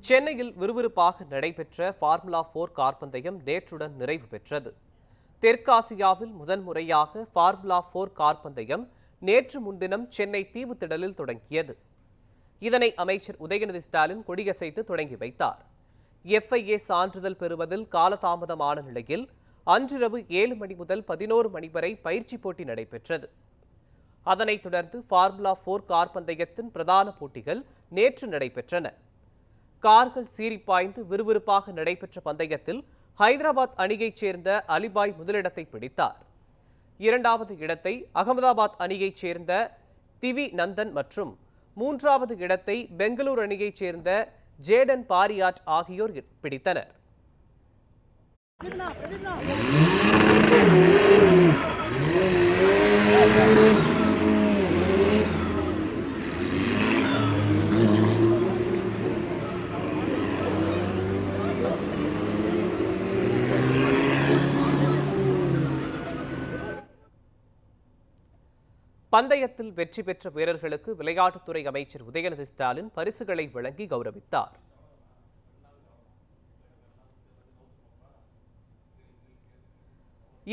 சென்னையில் விறுவிறுப்பாக நடைபெற்ற ஃபார்முலா 4 கார் பந்தயம் நேற்றுடன் நிறைவு பெற்றது. தெற்காசியாவில் முதன்முறையாக ஃபார்முலா 4 கார் பந்தயம் நேற்று முன்தினம் சென்னை தீவுத்திடலில் தொடங்கியது. இதனை அமைச்சர் உதயநிதி ஸ்டாலின் கொடியசைத்து தொடங்கி வைத்தார். FIA சான்றிதழ் பெறுவதில் காலதாமதமான நிலையில் அன்றிரவு 7 மணி முதல் 11 மணி வரை பயிற்சி போட்டி நடைபெற்றது. அதனைத் தொடர்ந்து ஃபார்முலா 4 கார் பந்தயத்தின் பிரதான போட்டிகள் நேற்று நடைபெற்றன. கார்கள் சீறிப்பாய்ந்து விறுவிறுப்பாக நடைபெற்ற பந்தயத்தில் ஹைதராபாத் அணியைச் சேர்ந்த அலிபாய் முதலிடத்தை பிடித்தார். இரண்டாவது இடத்தை அகமதாபாத் அணியைச் சேர்ந்த திவி நந்தன் மற்றும் மூன்றாவது இடத்தை பெங்களூரு அணியைச் சேர்ந்த ஜேடன் பாரியாட் ஆகியோர் பிடித்தனர். பந்தயத்தில் வெற்றி பெற்ற வீரர்களுக்கு விளையாட்டுத்துறை அமைச்சர் உதயநிதி ஸ்டாலின் பரிசுகளை வழங்கி கௌரவித்தார்.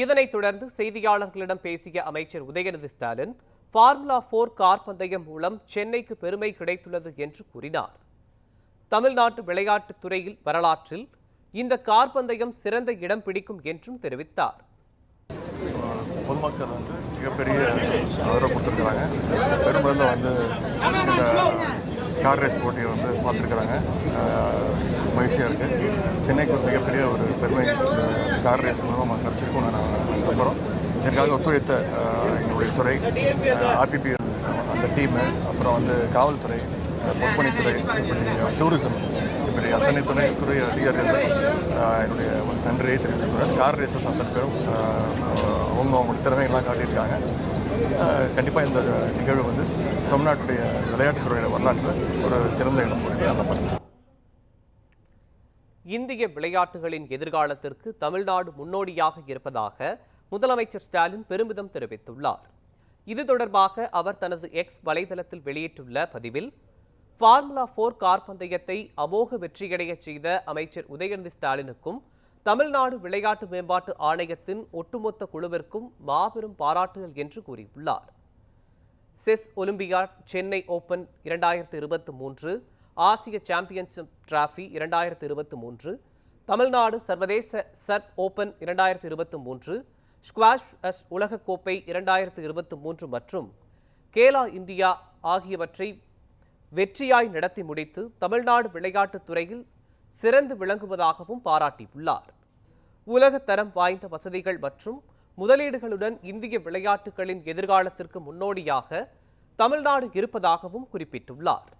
இதனைத் தொடர்ந்து செய்தியாளர்களிடம் பேசிய அமைச்சர் உதயநிதி ஸ்டாலின் ஃபார்முலா 4 கார் பந்தயம் மூலம் சென்னைக்கு பெருமை கிடைத்துள்ளது என்று கூறினார். தமிழ்நாட்டு விளையாட்டுத் துறையில் வரலாற்றில் இந்த கார் பந்தயம் சிறந்த இடம் பிடிக்கும் என்றும் தெரிவித்தார். பொதுமக்கள் மிகப்பெரிய ஆதரவு கொடுத்துருக்குறாங்க. பெரும்பாலும் இந்த கார் ரேஸ் போட்டியை பார்த்துருக்குறாங்க. மகிழ்ச்சியாக இருக்குது. சென்னைக்கு ஒரு மிகப்பெரிய ஒரு பெருமை கார் ரேஸ் மூலம் நம்ம கிடச்சிருக்கோம். நான் நம்புகிறோம். இதற்காக ஒத்துழைத்த எங்களுடைய துறை, RPP அந்த டீமு, அப்புறம் காவல்துறை, பொதுப்பணித்துறை, டூரிசம், இப்படி அத்தனை துறை அதிகாரிகள் என்னுடைய நன்றியை தெரிவிச்சுக்கிறேன். கார் ரேசஸ் அத்தனை பேரும் அவங்களுடைய திறமைகள்லாம் காட்டியிருக்காங்க. கண்டிப்பாக இந்த நிகழ்வு தமிழ்நாட்டுடைய விளையாட்டுத்துறையோட வரலாற்றில் ஒரு சிறந்த இடம் நம்பப்படுது. இந்திய விளையாட்டுகளின் எதிர்காலத்திற்கு தமிழ்நாடு முன்னோடியாக இருப்பதாக முதலமைச்சர் ஸ்டாலின் பெருமிதம் தெரிவித்துள்ளார். இது தொடர்பாக அவர் தனது X வலைதளத்தில் வெளியிட்டுள்ள பதிவில் ஃபார்முலா 4 கார் பந்தயத்தை அமோக வெற்றியடைய செய்த அமைச்சர் உதயநிதி ஸ்டாலினுக்கும் தமிழ்நாடு விளையாட்டு மேம்பாட்டு ஆணையத்தின் ஒட்டுமொத்த குழுவிற்கும் மாபெரும் பாராட்டுகள் என்று கூறியுள்ளார். செஸ் ஒலிம்பியாட், சென்னை ஓபன் 2023, ஆசிய சாம்பியன்ஷிப் டிராபி 2023, தமிழ்நாடு சர்வதேச சர்ப் ஓபன் 2023, ஸ்குவாஷ் உலகக்கோப்பை 2023 மற்றும் கேலோ இந்தியா ஆகியவற்றை வெற்றியாய் நடத்தி முடித்து தமிழ்நாடு விளையாட்டுத் துறையில் சிறந்து விளங்குவதாகவும் பாராட்டியுள்ளார். உலகத்தரம் வாய்ந்த வசதிகள் மற்றும் முதலீடுகளுடன் இந்திய விளையாட்டுகளின் எதிர்காலத்திற்கு முன்னோடியாக தமிழ்நாடு இருப்பதாகவும் குறிப்பிட்டுள்ளார்.